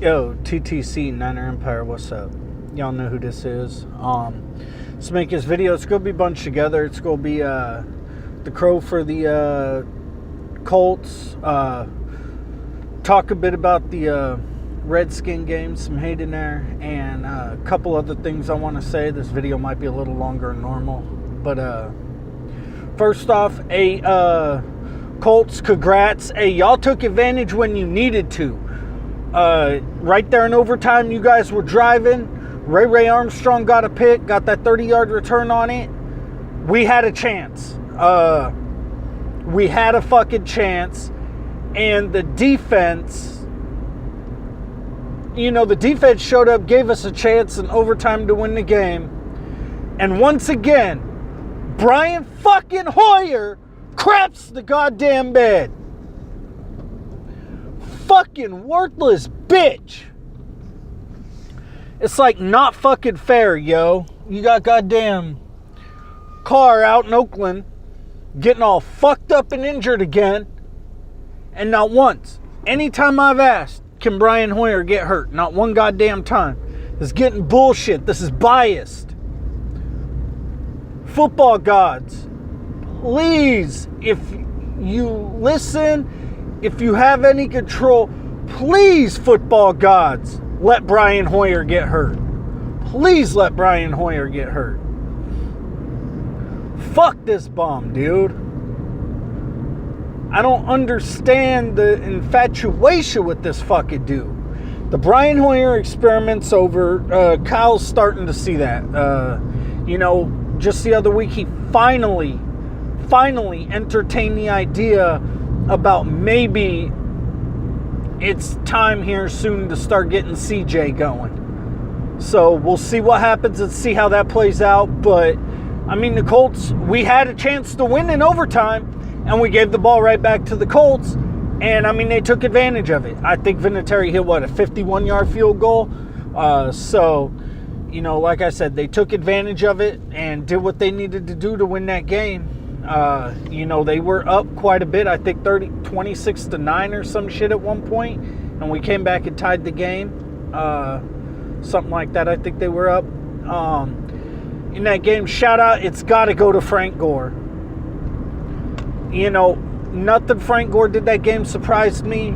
Yo, TTC, Niner Empire, what's up? Y'all know who this is. Let's make this video. It's going to be bunched together. It's going to be the Crow for the Colts. Talk a bit about the Redskin game, some hate in there, and a couple other things I want to say. This video might be a little longer than normal. But first off, Colts, congrats. Hey, y'all took advantage when you needed to. Right there in overtime, you guys were driving. Ray Armstrong got a pick, got that 30-yard return on it. We had a chance. We had a fucking chance. And the defense, the defense showed up, gave us a chance in overtime to win the game. And once again, Brian fucking Hoyer craps the goddamn bed. Fucking worthless bitch. It's like not fucking fair, yo. You got goddamn Carr out in Oakland getting all fucked up and injured again. And not once. Anytime I've asked, can Brian Hoyer get hurt? Not one goddamn time. This is getting bullshit. This is biased. Football gods, please, if you listen, if you have any control, please, football gods, let Brian Hoyer get hurt. Please let Brian Hoyer get hurt. Fuck this bomb, dude. I don't understand the infatuation with this fucking dude. The Brian Hoyer experiment's over. Kyle's starting to see that. Just the other week, he finally entertained the idea about maybe it's time here soon to start getting CJ going. So we'll see what happens and see how that plays out. But, the Colts, we had a chance to win in overtime, and we gave the ball right back to the Colts. And, they took advantage of it. I think Vinatieri hit, a 51-yard field goal? Like I said, they took advantage of it and did what they needed to do to win that game. They were up quite a bit. I think 26-9 or some shit at one point, and we came back and tied the game. Something like that. I think they were up. In that game, shout out, it's got to go to Frank Gore. Nothing Frank Gore did that game surprised me.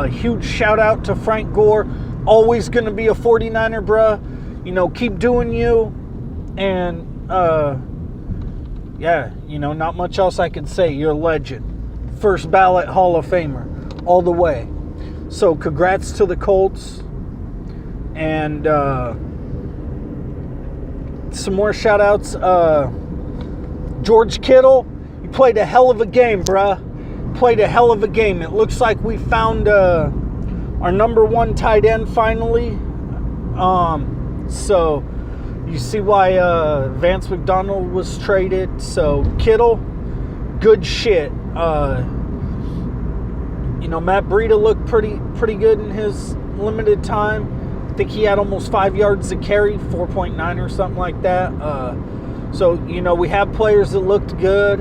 Huge shout out to Frank Gore. Always going to be a 49er, bruh. Keep doing you. And, not much else I can say. You're a legend. First ballot Hall of Famer. All the way. So, congrats to the Colts. And some more shout-outs. George Kittle, you played a hell of a game, bruh. Played a hell of a game. It looks like we found our number one tight end finally. So you see why Vance McDonald was traded. So Kittle, good shit. Matt Breida looked pretty good in his limited time. I think he had almost 5 yards a carry, 4.9 or something like that. So we have players that looked good.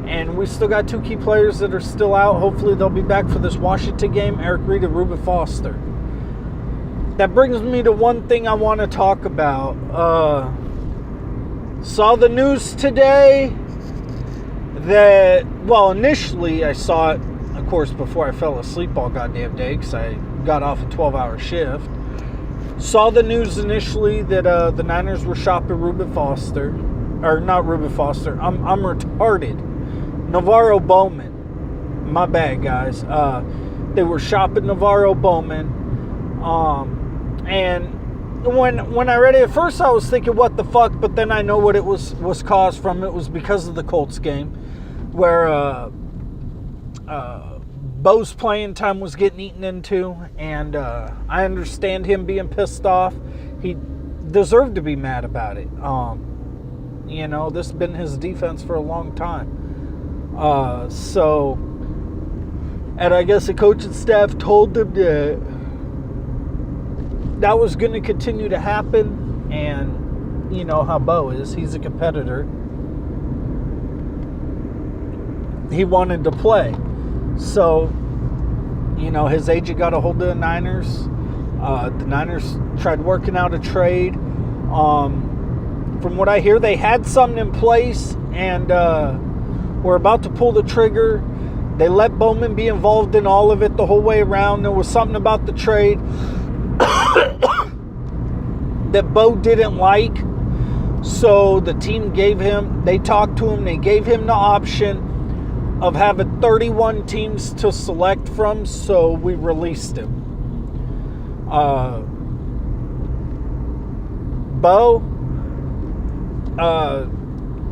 And we still got two key players that are still out. Hopefully they'll be back for this Washington game, Eric Reed and Reuben Foster. That brings me to one thing I want to talk about. Saw the news today that, initially I saw it, of course, before I fell asleep all goddamn day because I got off a 12-hour shift. Saw the news initially that the Niners were shopping Reuben Foster. Or not Reuben Foster. I'm retarded. Navarro Bowman. My bad, guys. They were shopping Navarro Bowman. And when I read it, at first I was thinking, what the fuck? But then I know what it was caused from. It was because of the Colts game, where Bo's playing time was getting eaten into. And I understand him being pissed off. He deserved to be mad about it. This has been his defense for a long time. And I guess the coaching staff told them that was going to continue to happen. And you know how Bo is. He's a competitor. He wanted to play. So, his agent got a hold of the Niners. The Niners tried working out a trade. From what I hear, they had something in place and were about to pull the trigger. They let Bowman be involved in all of it the whole way around. There was something about the trade that Bo didn't like. So the team they talked to him, they gave him the option of having 31 teams to select from, so we released him. Bo,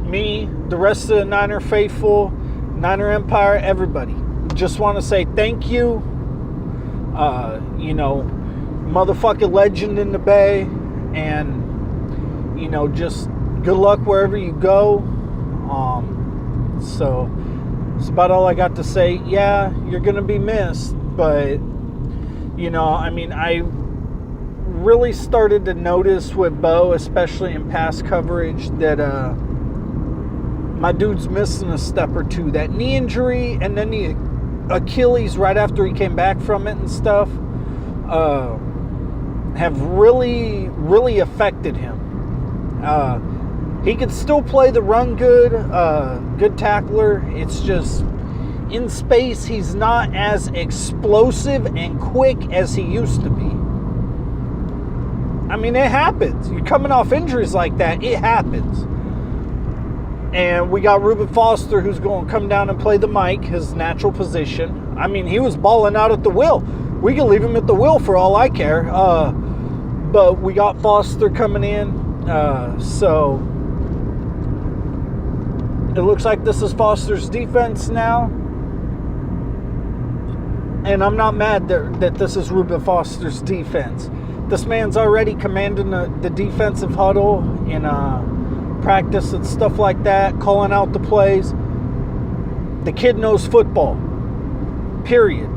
me, the rest of the Niner faithful, Niner Empire, everybody, just want to say thank you. Motherfucking legend in the Bay, and just good luck wherever you go. So that's about all I got to say. Yeah, you're gonna be missed, but I really started to notice with Bo, especially in pass coverage, that my dude's missing a step or two. That knee injury and then the Achilles right after he came back from it and stuff have really, really affected him. He could still play the run good, good tackler. It's just in space, he's not as explosive and quick as he used to be. I mean, it happens. You're coming off injuries like that, it happens. And we got Reuben Foster, who's going to come down and play the mic, his natural position. I mean, he was balling out at the wheel. We can leave him at the wheel for all I care. But we got Foster coming in. So it looks like this is Foster's defense now. And I'm not mad that this is Reuben Foster's defense. This man's already commanding the defensive huddle in practice and stuff like that, calling out the plays. The kid knows football. Period.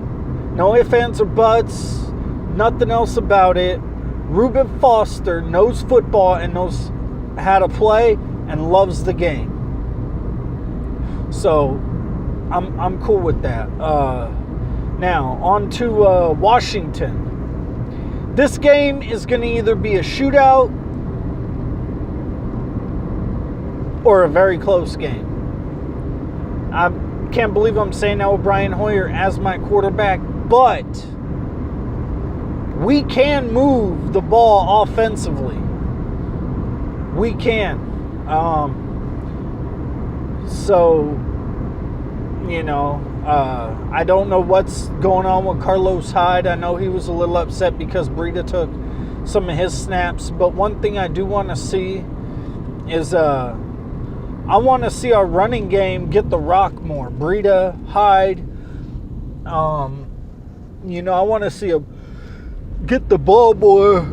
No ifs, ands, or buts. Nothing else about it. Reuben Foster knows football and knows how to play and loves the game. So I'm cool with that. Now on to Washington. This game is going to either be a shootout or a very close game. I can't believe I'm saying that with Brian Hoyer as my quarterback, but we can move the ball offensively. We can. I don't know what's going on with Carlos Hyde. I know he was a little upset because Breida took some of his snaps. But one thing I do want to see is I want to see our running game get the rock more. Breida, Hyde. I want to see him get the ball more.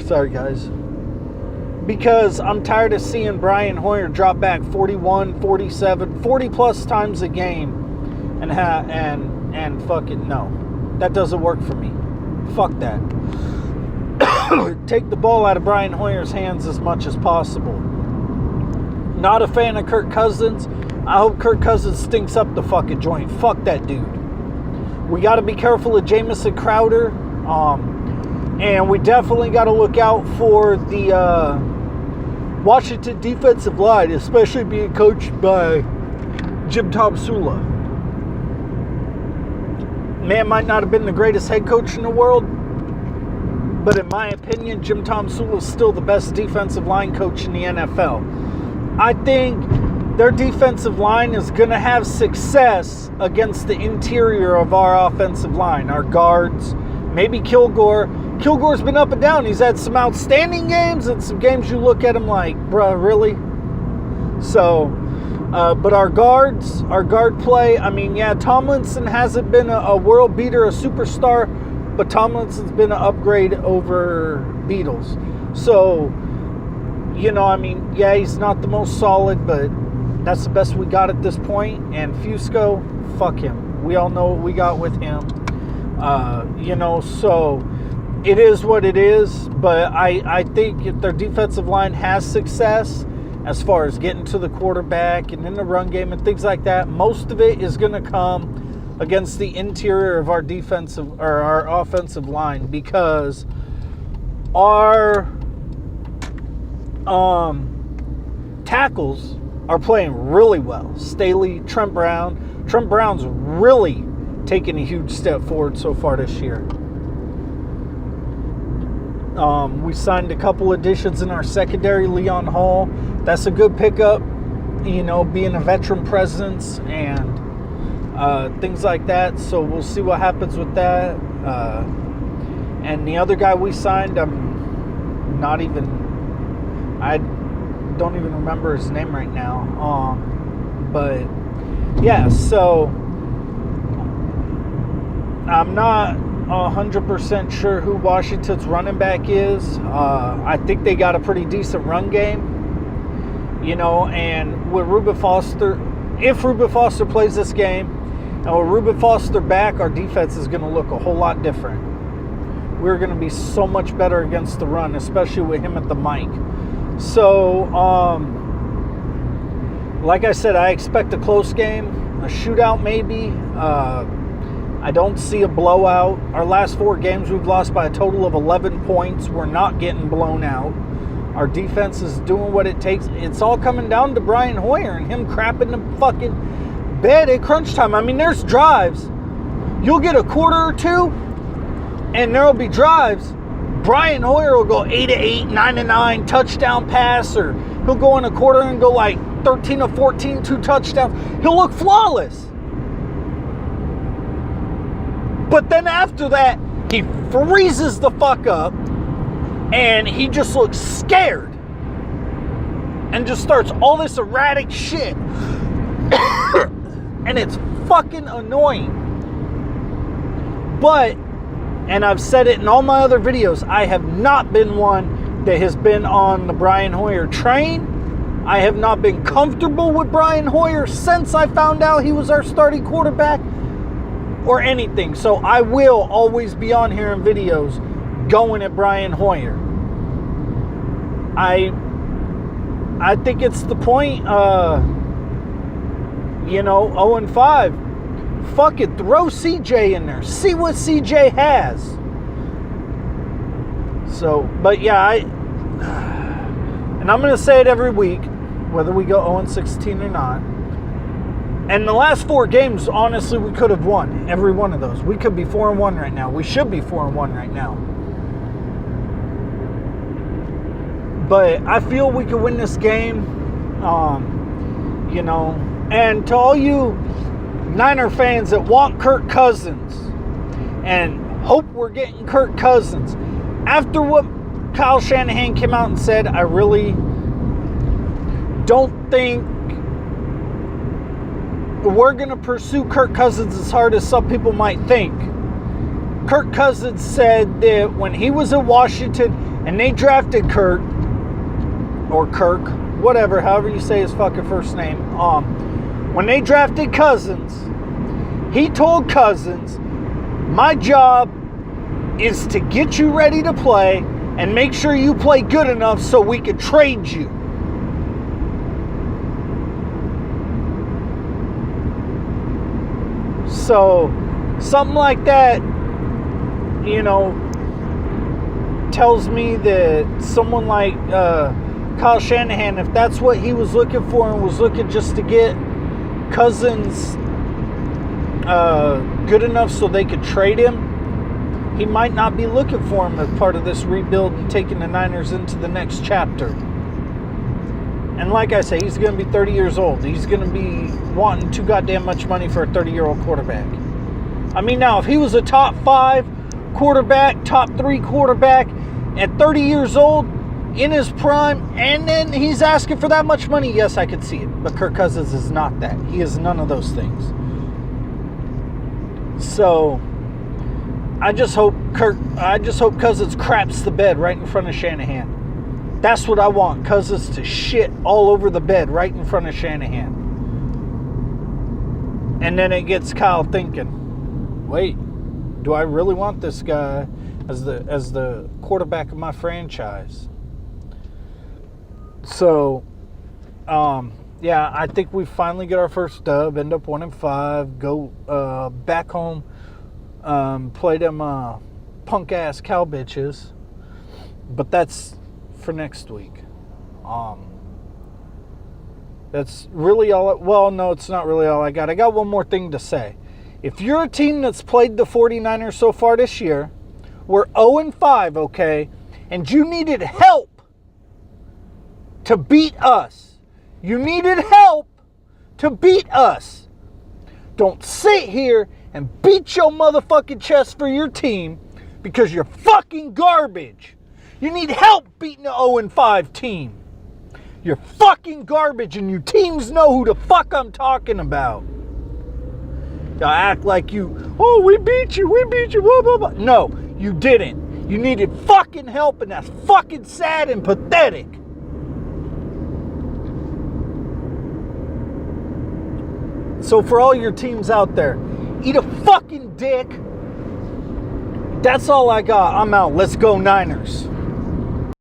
Sorry, guys. Because I'm tired of seeing Brian Hoyer drop back 41, 47, 40 plus times a game and fucking no. That doesn't work for me. Fuck that. Take the ball out of Brian Hoyer's hands as much as possible. Not a fan of Kirk Cousins. I hope Kirk Cousins stinks up the fucking joint. Fuck that dude. We got to be careful of Jamison Crowder. And we definitely got to look out for the Washington defensive line, especially being coached by Jim Tomsula. Man might not have been the greatest head coach in the world, but in my opinion, Jim Tomsula is still the best defensive line coach in the NFL. I think their defensive line is going to have success against the interior of our offensive line, our guards, maybe Kilgore. Kilgore's been up and down. He's had some outstanding games and some games you look at him like, bruh, really? So, but our guard play, I mean, yeah, Tomlinson hasn't been a world beater, a superstar, but Tomlinson's been an upgrade over Beatles. So, yeah, he's not the most solid, but that's the best we got at this point. And Fusco, fuck him. We all know what we got with him. So it is what it is, but I think if their defensive line has success as far as getting to the quarterback and in the run game and things like that, most of it is going to come against the interior of our defensive or our offensive line, because our tackles are playing really well. Staley, Trent Brown. Trent Brown's really taken a huge step forward so far this year. We signed a couple additions in our secondary. Leon Hall, that's a good pickup, being a veteran presence and things like that. So we'll see what happens with that. And the other guy we signed, I don't even remember his name right now. But yeah, so I'm not 100% sure who Washington's running back is. I think they got a pretty decent run game, and with Reuben Foster, if Reuben Foster plays this game, and with Reuben Foster back, our defense is going to look a whole lot different. We're going to be so much better against the run, especially with him at the mic. So, like I said, I expect a close game, a shootout maybe. I don't see a blowout. Our last 4 games, we've lost by a total of 11 points. We're not getting blown out. Our defense is doing what it takes. It's all coming down to Brian Hoyer and him crapping the fucking bed at crunch time. I mean, there's drives. You'll get a quarter or two, and there'll be drives. Brian Hoyer will go 8-8, 9-9, touchdown pass, or he'll go in a quarter and go like 13-14, 2 touchdowns. He'll look flawless. But then after that, he freezes the fuck up, and he just looks scared, and just starts all this erratic shit. And it's fucking annoying. But, and I've said it in all my other videos, I have not been one that has been on the Brian Hoyer train. I have not been comfortable with Brian Hoyer since I found out he was our starting quarterback or anything. So I will always be on here in videos going at Brian Hoyer. I think it's the point, 0-5. Fuck it, throw CJ in there. See what CJ has. So, but yeah, and I'm going to say it every week, whether we go 0-16 or not. And the last 4 games, honestly, we could have won every one of those. We could be 4-1 right now. We should be 4-1 right now. But I feel we could win this game. And to all you Niner fans that want Kirk Cousins and hope we're getting Kirk Cousins, after what Kyle Shanahan came out and said, I really don't think we're going to pursue Kirk Cousins as hard as some people might think. Kirk Cousins said that when he was in Washington and they drafted Kirk, whatever, however you say his fucking first name, when they drafted Cousins, he told Cousins, my job is to get you ready to play and make sure you play good enough so we can trade you. So, something like that, tells me that someone like Kyle Shanahan, if that's what he was looking for and was looking just to get Cousins good enough so they could trade him, he might not be looking for him as part of this rebuild and taking the Niners into the next chapter. And like I say, he's going to be 30 years old. He's going to be wanting too goddamn much money for a 30-year-old quarterback. I mean, now, if he was a top 5 quarterback, top 3 quarterback at 30 years old, in his prime, and then he's asking for that much money, yes, I could see it. But Kirk Cousins is not that. He is none of those things. So, I just hope Cousins craps the bed right in front of Shanahan. That's what I want. Cousins to shit all over the bed right in front of Shanahan. And then it gets Kyle thinking, wait, do I really want this guy as the quarterback of my franchise? So, yeah, I think we finally get our first dub, end up 1-5, go back home, play them punk ass cow bitches. But that's for next week. That's really all. Well, no, it's not really all I got. I got one more thing to say. If you're a team that's played the 49ers so far this year, we're 0-5, okay, and you needed help to beat us. You needed help to beat us. Don't sit here and beat your motherfucking chest for your team because you're fucking garbage. You need help beating the 0-5 team. You're fucking garbage and you teams know who the fuck I'm talking about. Y'all act like we beat you, blah, blah, blah. No, you didn't. You needed fucking help and that's fucking sad and pathetic. So for all your teams out there, eat a fucking dick. That's all I got. I'm out. Let's go Niners.